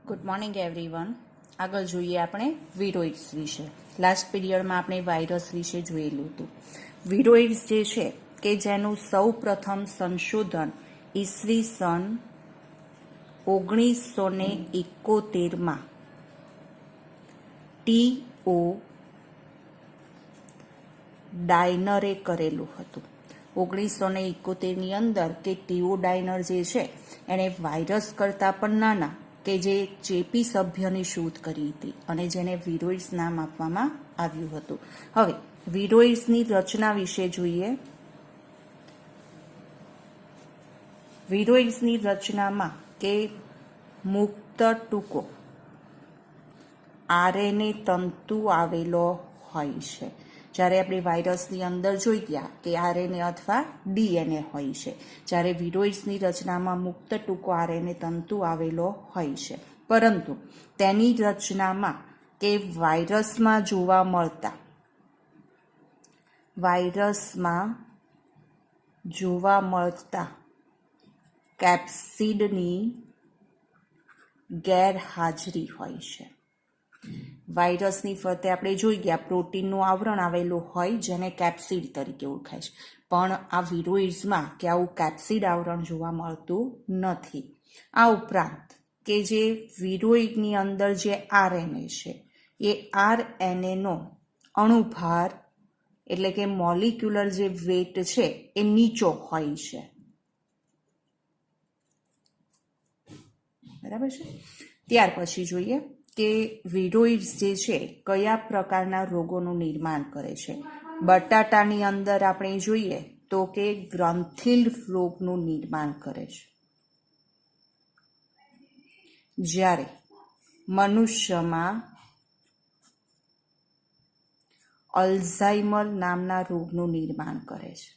Good morning everyone. આગળ જોઈએ આપણે વિરોઇડ્સ વિશે. લાસ્ટ પીરિયડમાં આપણે વાયરસ વિશે જોયેલું હતું. વિરોઇડ્સ જે છે કે જેનું સૌ પ્રથમ સંશોધન ઈસવીસન 1971 T.O. ડાયનરે કરેલું હતું. 1971ની અંદર કે ટીઓ ડાયનર જે છે એણે વાયરસ કરતાં પણ નાના કે જે ચેપી સભ્યની શોધ કરી હતી અને જેને વિરોઇડ્સ નામ આપવામાં આવ્યું હતું. હવે વિરોઇડ્સની રચના વિશે જોઈએ. વિરોઇડ્સની રચનામાં કે મુક્ત ટૂંકો આરએનએ તંતુ આવેલો હોય છે. જ્યારે આપણે વાયરસની અંદર જોઈ ગયા કે આરએનએ અથવા ડીએનએ હોય છે, જ્યારે વિરોઇડ્સની રચનામાં મુક્ત ટૂંકો આરએનએ તંતુ આવેલો હોય છે. પરંતુ તેની રચનામાં કે વાયરસમાં જોવા મળતા કેપ્સિડની ગેરહાજરી હોય છે. વાયરસની ફરતે આપણે જોઈ ગયા પ્રોટીનનું આવરણ આવેલું હોય જેને કેપ્સિડ તરીકે ઓળખાય છે, પણ આ વિરોઇડ્સમાં કે આવું કેપ્સિડ આવરણ જોવા મળતું નથી. આ ઉપરાંત કે જે વિરોઇડની અંદર જે આરએનએ છે એ આરએનએનો અણુભાર એટલે કે મોલિક્યુલર જે વેટ છે એ નીચો હોય છે. બરાબર છે. ત્યાર પછી જોઈએ કે વિરોઇડ્સ જે છે કયા પ્રકારના રોગોનું નિર્માણ કરે છે. બટાટાની અંદર આપણે જોઈએ તો કે ગ્રંથિલ રોગનું નિર્માણ કરે છે, જ્યારે મનુષ્યમાં અલ્ઝાઇમર નામના રોગનું નિર્માણ કરે છે.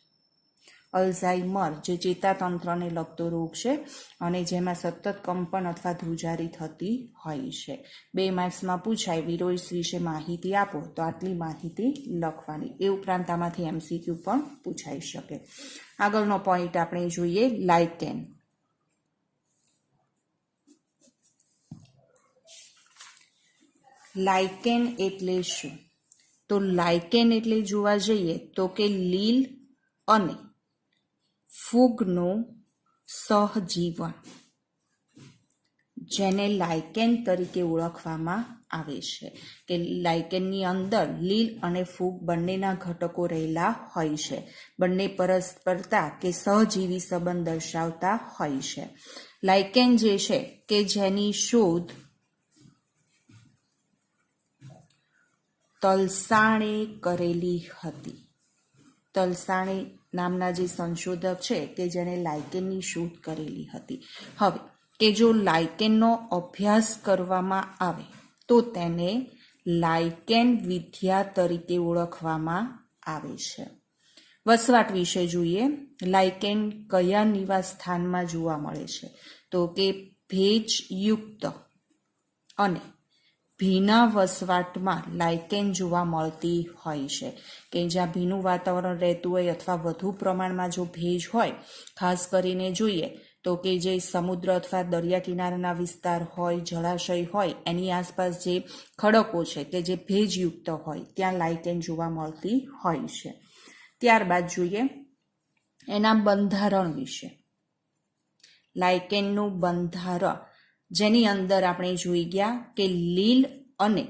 અલ્ઝાઇમર જે ચેતાતંત્રને લગતો રોગ છે અને જેમાં સતત કંપન અથવા ધ્રુજારી થતી હોય છે. 2 માર્ક્સમાં પૂછાય વિરોઇડ્સ વિશે માહિતી આપો તો આટલી માહિતી લખવાની. એ ઉપરાંત આમાંથી એમસીક્યુ પણ પૂછાઈ શકે. આગળનો પોઈન્ટ આપણે જોઈએ લાઇકેન. લાઇકેન એટલે શું? તો લાઇકેન એટલે જોવા જઈએ તો કે લીલ અને ફૂગનું સહજીવન, જેને લાઇકેન તરીકે ઓળખવામાં આવે છે. કે લાઇકેનની અંદર લીલ અને ફૂગ બંનેના ઘટકો રહેલા હોય છે. બંને પરસ્પરતા કે સહજીવી સંબંધ દર્શાવતા હોય છે. લાઇકેન જે છે કે જેની શોધ તલસાણે કરેલી હતી. તલસાણે નામના જે સંશોધક છે કે જેણે લાઇકેનની શોધ કરેલી હતી. હવે કે જો લાઇકેનનો અભ્યાસ કરવામાં આવે તો તેને લાઇકેન વિદ્યા તરીકે ઓળખવામાં આવે છે. વસવાટ વિશે જોઈએ. લાઇકેન કયા નિવાસ સ્થાનમાં જોવા મળે છે? તો કે ભેજયુક્ત અને ભીના વસવાટમાં લાઇકેન જોવા મળતી હોય છે. કે જ્યાં ભીનું વાતાવરણ રહેતું હોય અથવા વધુ પ્રમાણમાં જો ભેજ હોય, ખાસ કરીને જોઈએ તો કે જે સમુદ્ર અથવા દરિયા કિનારાના વિસ્તાર હોય, જળાશય હોય, એની આસપાસ જે ખડકો છે કે જે ભેજયુક્ત હોય ત્યાં લાઇકેન જોવા મળતી હોય છે. ત્યારબાદ જોઈએ એના બંધારણ વિશે. લાઇકેનનું બંધારણ જેની અંદર આપણે જોઈ ગયા કે લીલ અને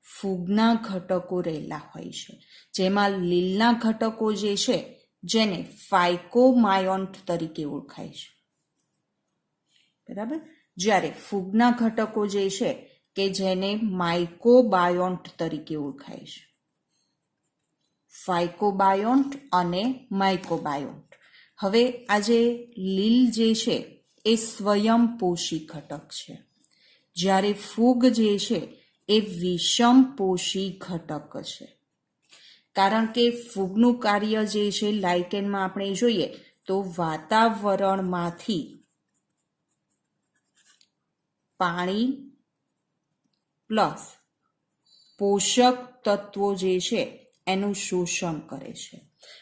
ફૂગના ઘટકો રહેલા હોય છે, જેમાં લીલના ઘટકો જે છે જેને ફાઇકોમાયોન્ટ તરીકે ઓળખાય છે. બરાબર. જ્યારે ફૂગના ઘટકો જે છે કે જેને માઇકોબાયોન્ટ તરીકે ઓળખાય છે. ફાઇકોબાયોન્ટ અને માઇકોબાયોન્ટ. હવે આ જે લીલ જે છે એ સ્વયંપોષી ઘટક છે, જ્યારે ફૂગ જે છે એ વિષમપોષી ઘટક છે. કારણ કે ફૂગનું કાર્ય જે છે લાઇકેનમાં આપણે જોઈએ તો વાતાવરણમાંથી પાણી પ્લસ પોષક તત્વો જે છે એનું શોષણ કરે છે.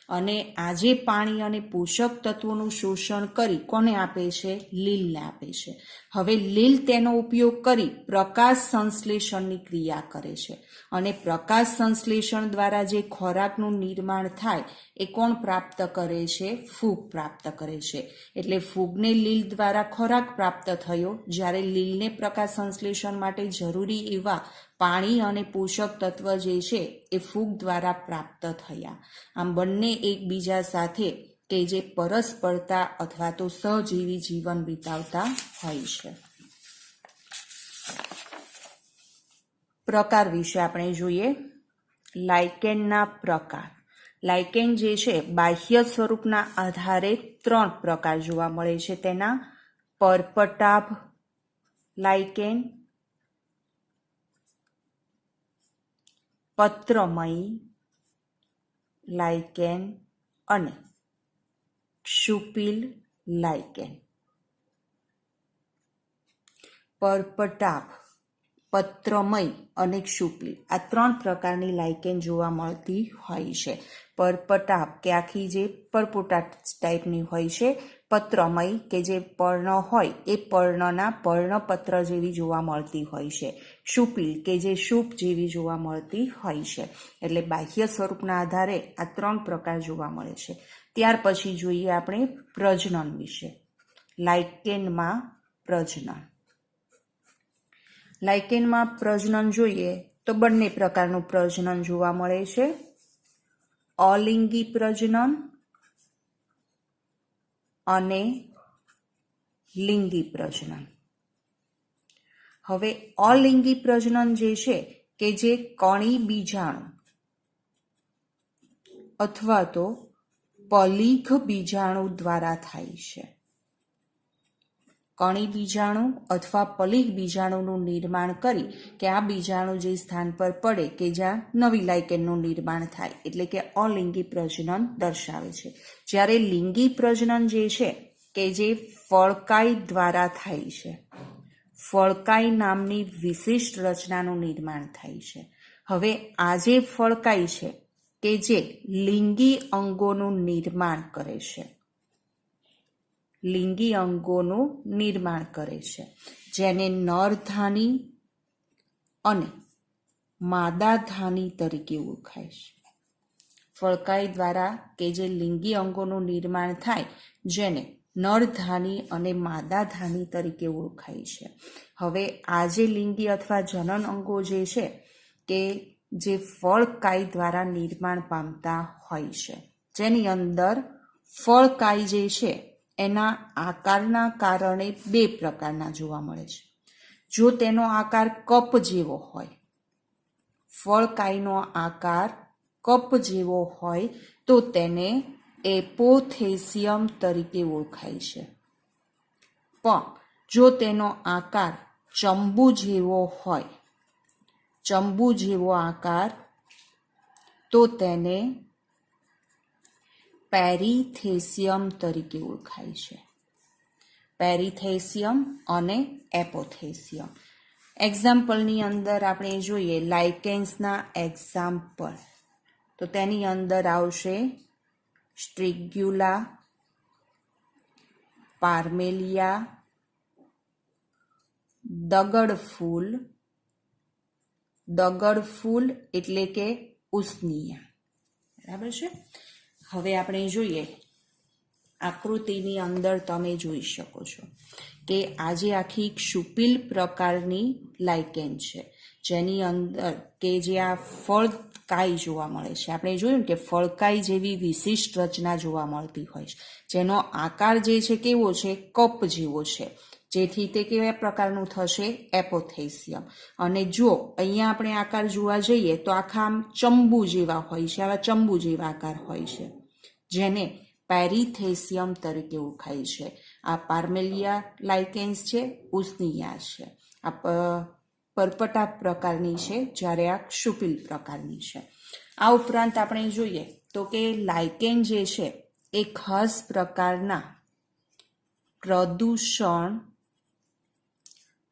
અને આ જે પાણી અને પોષક તત્વોનું શોષણ કરી કોને આપે છે? લીલને આપે છે. હવે લીલ તેનો ઉપયોગ કરી પ્રકાશ સંશ્લેષણની ક્રિયા કરે છે અને પ્રકાશ સંશ્લેષણ દ્વારા જે ખોરાકનું નિર્માણ થાય એ કોણ પ્રાપ્ત કરે છે? ફૂગ પ્રાપ્ત કરે છે. એટલે ફૂગને લીલ દ્વારા ખોરાક પ્રાપ્ત થયો, જ્યારે લીલને પ્રકાશ સંશ્લેષણ માટે જરૂરી એવા પાણી અને પોષક તત્વ જે છે એ ફૂગ દ્વારા પ્રાપ્ત થયા. આમ બંને એકબીજા સાથે કે જે પરસ્પરતા અથવા તો સહજીવી જીવન વિતાવતા હોય છે. પ્રકાર વિશે આપણે જોઈએ. લાઇકેનના પ્રકાર. લાઇકેન જે છે બાહ્ય સ્વરૂપના આધારે 3 પ્રકાર જોવા મળે છે તેના: પરપટાભ લાઇકેન, પત્રમયી લાઇકેન અને ક્ષુપિલ લાઇકેન. પરપટાભ, પત્રમય અને ક્ષુપિલ આ 3 પ્રકારની લાઇકેન જોવા મળતી હોય છે. પરપટાભ કે આખી જે પરપોટા ટાઈપની હોય છે, પત્રમય કે જે પર્ણ હોય એ પર્ણના પર્ણપત્ર જેવી જોવા મળતી હોય છે, ક્ષુપિલ કે જે શુપ જેવી જોવા મળતી હોય છે. એટલે બાહ્ય સ્વરૂપના આધારે આ 3 પ્રકાર જોવા મળે છે. ત્યાર પછી જોઈએ આપણે પ્રજનન વિશે. લાઇકેનમાં પ્રજનન. લાઇકેનમાં પ્રજનન જોઈએ તો બંને પ્રકારનું પ્રજનન જોવા મળે છે: અલિંગી પ્રજનન અને લિંગી પ્રજનન. હવે અલિંગી પ્રજનન જે છે કે જે કણી બીજાણુ અથવા તો પલીખ બીજાણુ દ્વારા થાય છે. કણી બીજાણુ અથવા પલીખ બીજાણુનું નિર્માણ કરી કે આ બીજાણુ જે સ્થાન પર પડે કે જ્યાં નવી લાઇકેનનું નિર્માણ થાય, એટલે કે અલિંગી પ્રજનન દર્શાવે છે. જ્યારે લિંગી પ્રજનન જે છે કે જે ફળકાઈ દ્વારા થાય છે. ફળકાઈ નામની વિશિષ્ટ રચનાનું નિર્માણ થાય છે. હવે આ જે ફળકાઈ છે કે જે લિંગી અંગોનું નિર્માણ કરે છે. લિંગી અંગોનું નિર્માણ કરે છે, જેને નરધાની અને માદાધાની તરીકે ઓળખાય છે. ફળકાઈ દ્વારા કે જે લિંગી અંગોનું નિર્માણ થાય, જેને નરધાની અને માદાધાની તરીકે ઓળખાય છે. હવે આ જે લિંગી અથવા જનન અંગો જે છે કે જે ફળકાઈ દ્વારા નિર્માણ પામતા હોય છે, જેની અંદર ફળકાઈ જે છે એના આકારના કારણે 2 પ્રકારના જોવા મળે છે. જો તેનો આકાર કપ જેવો હોય, ફળકાઈનો આકાર કપ જેવો હોય તો તેને એપોથેસિયમ તરીકે ઓળખાય છે. પણ જો તેનો આકાર ચંબુ જેવો હોય, ચંબુ જેવો આકાર, તો તેને પેરીથેસિયમ તરીકે ઓળખાય છે. પેરીથેસિયમ અને એપોથેસિયમ. એક્ઝામ્પલની અંદર આપણે જોઈએ લાઇકેન્સના એક્ઝામ્પલ, તો તેની અંદર આવશે સ્ટ્રિગ્યુલા, પાર્મેલિયા, દગડફૂલ, દગડફૂલ એટલે કે ઉસ્નિયા. બરાબર છે. હવે આપણે જોઈએ આકૃતિની અંદર તમે જોઈ શકો છો કે આજે આખી ક્ષુપિલ પ્રકારની લાઇકેન છે, જેની અંદર કે જે આ ફળકાઈ જોવા મળે છે. આપણે જોયું કે ફળકાઈ જેવી વિશિષ્ટ રચના જોવા મળતી હોય છે, જેનો આકાર જે છે કેવો છે? કપ જેવો છે, જેથી તે કેવા પ્રકારનું થશે? એપોથેસિયમ. અને જો અહીંયા આપણે આકાર જોવા જઈએ તો આખા આમ ચંબુ જેવા હોય છે, આવા ચંબુ જેવા આકાર હોય છે, જેને પેરીથેસિયમ તરીકે ઓળખાય છે. આ પાર્મેલિયા લાઇકેન્સ છે, ઉસ્નિયા છે. આ પરપટા પ્રકારની છે, જ્યારે આ ક્ષુપિલ પ્રકારની છે. આ ઉપરાંત આપણે જોઈએ તો કે લાઇકેન જે છે એ ખાસ પ્રકારના પ્રદૂષણ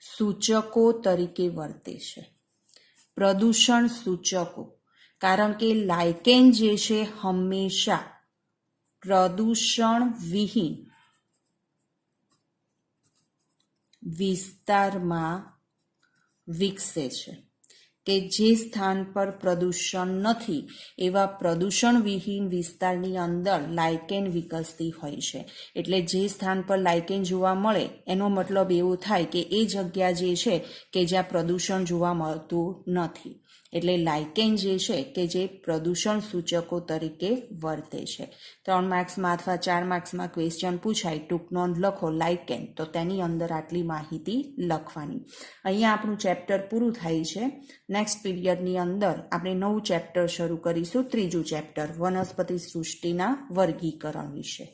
સૂચકો તરીકે વર્તે છે. પ્રદૂષણ સૂચકો કારણ કે લાઇકેન જે છે હંમેશા પ્રદૂષણ વિહીન વિસ્તારમાં વિકસે છે, કે જે સ્થાન પર પ્રદૂષણ નથી એવા પ્રદૂષણ વિહીન વિસ્તારની અંદર લાઇકેન વિકસતી હોય છે. એટલે જે સ્થાન પર લાઇકેન જોવા મળે એનો મતલબ એવો થાય કે એ જગ્યા જે છે કે જ્યાં પ્રદૂષણ જોવા મળતું નથી. એટલે લાઇકેન જે છે કે જે પ્રદૂષણ સૂચકો તરીકે વર્તે છે. 3 માર્ક્સમાં અથવા 4 માર્ક્સમાં ક્વેશ્ચન પૂછાય, ટૂંક નોંધ લખો લાઇકેન, તો તેની અંદર આટલી માહિતી લખવાની. અહીંયા આપણું ચેપ્ટર પૂરું થાય છે. નેક્સ્ટ પીરિયડની અંદર આપણે નવું ચેપ્ટર શરૂ કરીશું, ત્રીજું ચેપ્ટર વનસ્પતિ સૃષ્ટિના વર્ગીકરણ વિશે.